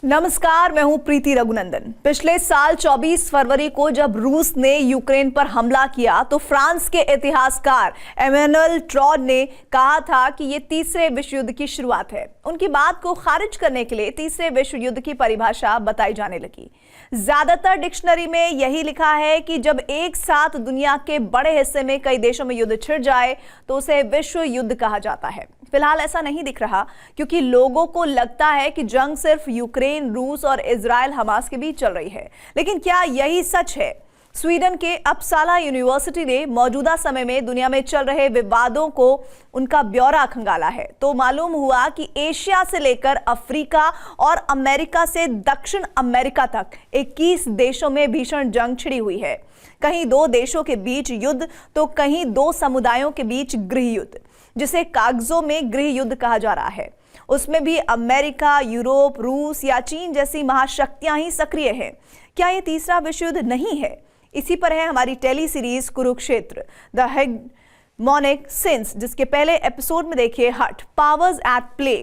नमस्कार, मैं हूं प्रीति रघुनंदन। पिछले साल 24 फरवरी को जब रूस ने यूक्रेन पर हमला किया तो फ्रांस के इतिहासकार एमेनुएल ट्रॉड ने कहा था कि यह तीसरे विश्व युद्ध की शुरुआत है। उनकी बात को खारिज करने के लिए तीसरे विश्व युद्ध की परिभाषा बताई जाने लगी। ज्यादातर डिक्शनरी में यही लिखा है कि जब एक साथ दुनिया के बड़े हिस्से में कई देशों में युद्ध छिड़ जाए तो उसे विश्व युद्ध कहा जाता है। फिलहाल ऐसा नहीं दिख रहा, क्योंकि लोगों को लगता है कि जंग सिर्फ यूक्रेन, रूस और इजराइल हमास के बीच चल रही है। लेकिन क्या यही सच है? स्वीडन के अपसाला यूनिवर्सिटी ने मौजूदा समय में दुनिया में चल रहे विवादों को उनका ब्यौरा खंगाला है तो मालूम हुआ कि एशिया से लेकर अफ्रीका और अमेरिका से दक्षिण अमेरिका तक 21 देशों में भीषण जंग छिड़ी हुई है। कहीं दो देशों के बीच युद्ध तो कहीं दो समुदायों के बीच गृह युद्ध, जिसे कागजों में गृह युद्ध कहा जा रहा है। उसमें भी अमेरिका, यूरोप, रूस या चीन जैसी महाशक्तियां ही सक्रिय हैं। क्या यह तीसरा विश्व युद्ध नहीं है? इसी पर है हमारी tele series Kurukshetra, the hegemonic sins, जिसके पहले एपिसोड में देखिए हट पावर्स एट प्ले,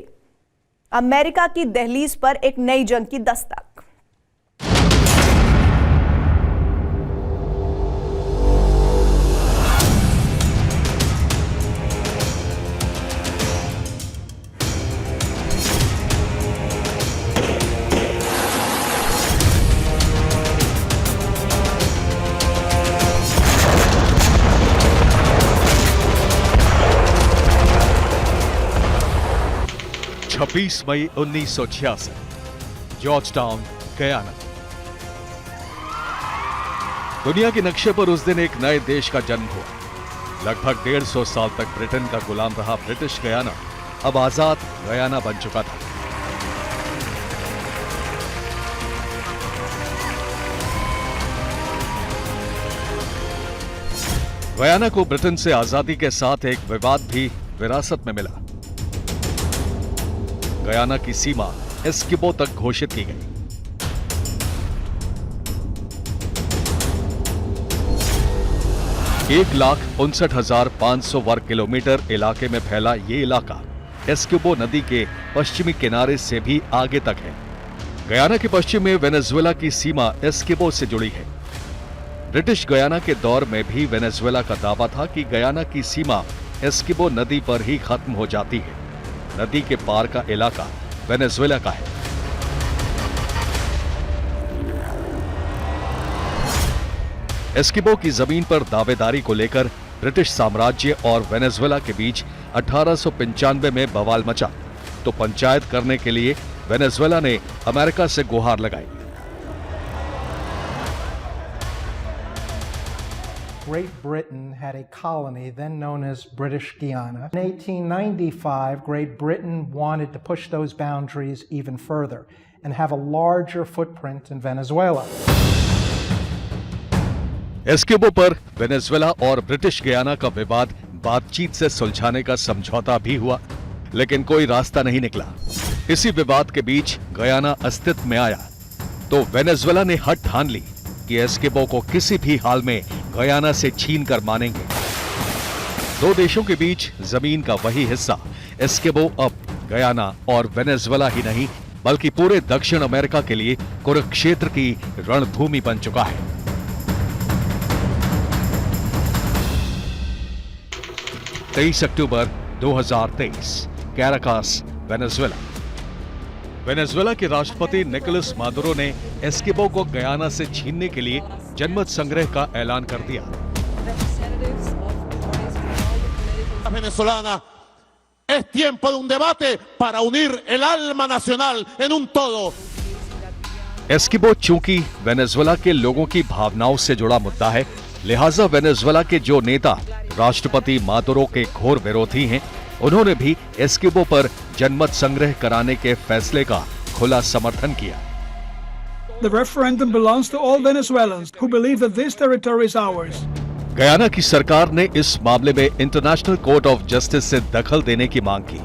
अमेरिका की दहलीज पर एक नई जंग की दस्तक। छब्बीस मई 1986, जॉर्ज टाउन, गयाना। दुनिया के नक्शे पर उस दिन एक नए देश का जन्म हुआ। लगभग 150 साल तक ब्रिटेन का गुलाम रहा ब्रिटिश गयाना अब आजाद गयाना बन चुका था। गयाना को ब्रिटेन से आजादी के साथ एक विवाद भी विरासत में मिला। गयाना की सीमा एस्किमो तक घोषित की गई। एक 1,59,500 वर्ग किलोमीटर इलाके में फैला ये इलाका एस्किमो नदी के पश्चिमी किनारे से भी आगे तक है। गयाना के पश्चिम में वेनेजुएला की सीमा एस्किमो से जुड़ी है। ब्रिटिश गयाना के दौर में भी वेनेजुएला का दावा था कि गयाना की सीमा एस्किमो नदी पर ही खत्म हो जाती है। नदी के पार का इलाका वेनेजुएला का है। एस्किमो की जमीन पर दावेदारी को लेकर ब्रिटिश साम्राज्य और वेनेजुएला के बीच 1895 में बवाल मचा तो पंचायत करने के लिए वेनेजुएला ने अमेरिका से गुहार लगाई। Great Britain had a colony then known as British Guiana. In 1895, Great Britain wanted to push those boundaries even further and have a larger footprint in Venezuela. Eskimo पर वेनेजुएला और British Guyana का विवाद बातचीत से सुलझाने का समझौता भी हुआ, लेकिन कोई रास्ता नहीं निकला। इसी विवाद के बीच गयाना अस्तित्व में आया तो वेनेजुएला ने हट ठान ली कि एस्किमो को किसी भी हाल में गयाना से छीन कर मानेंगे। दो देशों के बीच जमीन का वही हिस्सा एस्किमो अब गयाना और वेनेजुएला ही नहीं बल्कि पूरे दक्षिण अमेरिका के लिए कुरुक्षेत्र की रणभूमि बन चुका है। अक्टूबर 2023, कैराकास, वेनेजुएला। वेनेजुएला के राष्ट्रपति निकोलस मादुरो ने एस्किमो को गयाना से छीनने के लिए जनमत संग्रह का ऐलान कर दिया। Venezolana, es tiempo de un debate para unir el alma nacional en un todo. Eskimo चूंकि वेनेजुएला के लोगों की भावनाओं से जुड़ा मुद्दा है, लिहाजा वेनेजुएला के जो नेता राष्ट्रपति मादुरो के घोर विरोधी हैं, उन्होंने भी एस्किमो पर जनमत संग्रह कराने के फैसले का खुला समर्थन किया। The referendum belongs to all Venezuelans who believe that this territory is ours. Guyana की सरकार ने इस मामले में इंटरनेशनल कोर्ट ऑफ जस्टिस से दखल देने की मांग की।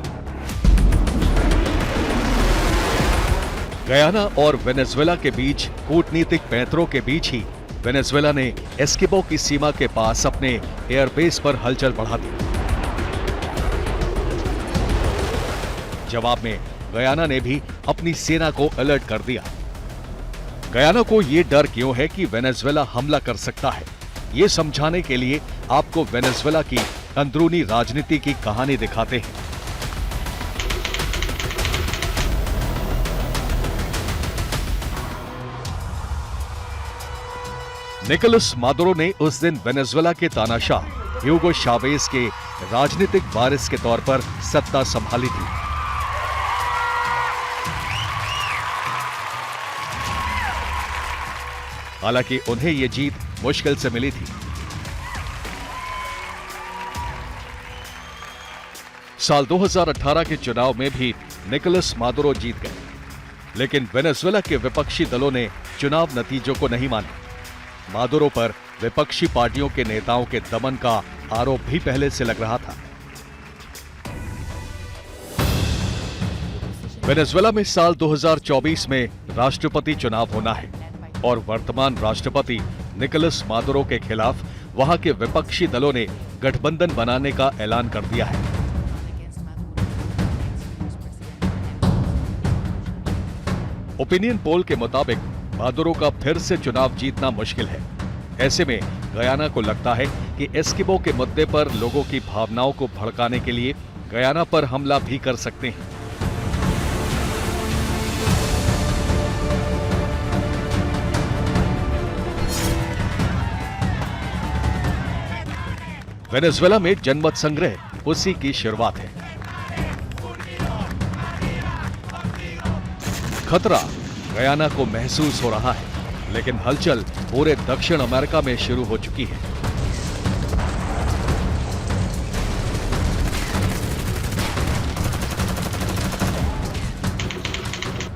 गयाना और वेनेजुएला के बीच कूटनीतिक पैंतरों के बीच ही वेनेजुएला ने एस्किमो की सीमा के पास अपने एयरबेस पर हलचल बढ़ा दी। जवाब में गयाना ने भी अपनी सेना को अलर्ट कर दिया। गयाना को यह डर क्यों है कि वेनेजुएला हमला कर सकता है, ये समझाने के लिए आपको वेनेजुएला की अंदरूनी राजनीति की कहानी दिखाते हैं। निकोलस मादुरो ने उस दिन वेनेजुएला के तानाशाह ह्यूगो चावेज के राजनीतिक वारिस के तौर पर सत्ता संभाली थी। हालांकि उन्हें यह जीत मुश्किल से मिली थी। साल 2018 के चुनाव में भी निकोलस मादुरो जीत गए, लेकिन वेनेजुएला के विपक्षी दलों ने चुनाव नतीजों को नहीं माना। मादुरो पर विपक्षी पार्टियों के नेताओं के दमन का आरोप भी पहले से लग रहा था। वेनेजुएला में साल 2024 में राष्ट्रपति चुनाव होना है और वर्तमान राष्ट्रपति निकोलस मादुरो के खिलाफ वहां के विपक्षी दलों ने गठबंधन बनाने का ऐलान कर दिया है। ओपिनियन पोल के मुताबिक मादुरो का फिर से चुनाव जीतना मुश्किल है। ऐसे में गयाना को लगता है कि एस्किमो के मुद्दे पर लोगों की भावनाओं को भड़काने के लिए गयाना पर हमला भी कर सकते हैं। वेनेजुएला में जनमत संग्रह उसी की शुरुआत है। खतरा गयाना को महसूस हो रहा है, लेकिन हलचल पूरे दक्षिण अमेरिका में शुरू हो चुकी है।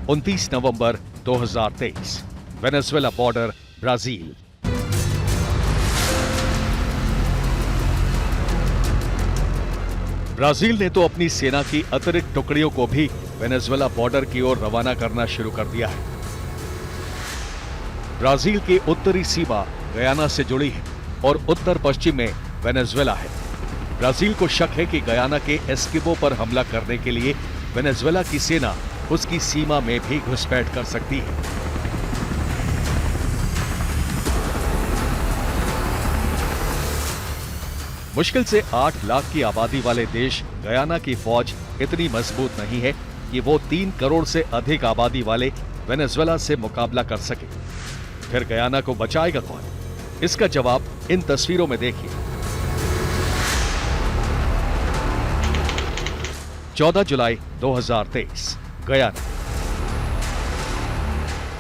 उनतीस नवंबर 2023, वेनेजुएला बॉर्डर, ब्राजील। ब्राजील ने तो अपनी सेना की अतिरिक्त टुकड़ियों को भी वेनेजुएला बॉर्डर की ओर रवाना करना शुरू कर दिया है। ब्राजील की उत्तरी सीमा गयाना से जुड़ी है और उत्तर पश्चिम में वेनेजुएला है। ब्राजील को शक है कि गयाना के एस्किमो पर हमला करने के लिए वेनेजुएला की सेना उसकी सीमा में भी घुसपैठ कर सकती है। मुश्किल से 8 लाख की आबादी वाले देश गयाना की फौज इतनी मजबूत नहीं है कि वो 3 करोड़ से अधिक आबादी वाले वेनेजुएला से मुकाबला कर सके। फिर गयाना को बचाएगा कौन? इसका जवाब इन तस्वीरों में देखिए। 14 जुलाई 2023, गयाना।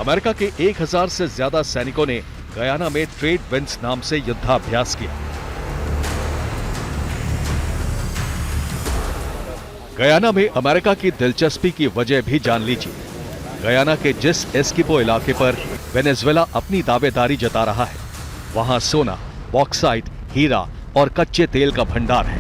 अमेरिका के 1000 से ज्यादा सैनिकों ने गयाना में ट्रेड विंड्स नाम से युद्धाभ्यास किया। गयाना में अमेरिका की दिलचस्पी की वजह भी जान लीजिए। गयाना के जिस एस्किमो इलाके पर वेनेजुएला अपनी दावेदारी जता रहा है, वहां सोना, बॉक्साइट, हीरा और कच्चे तेल का भंडार है।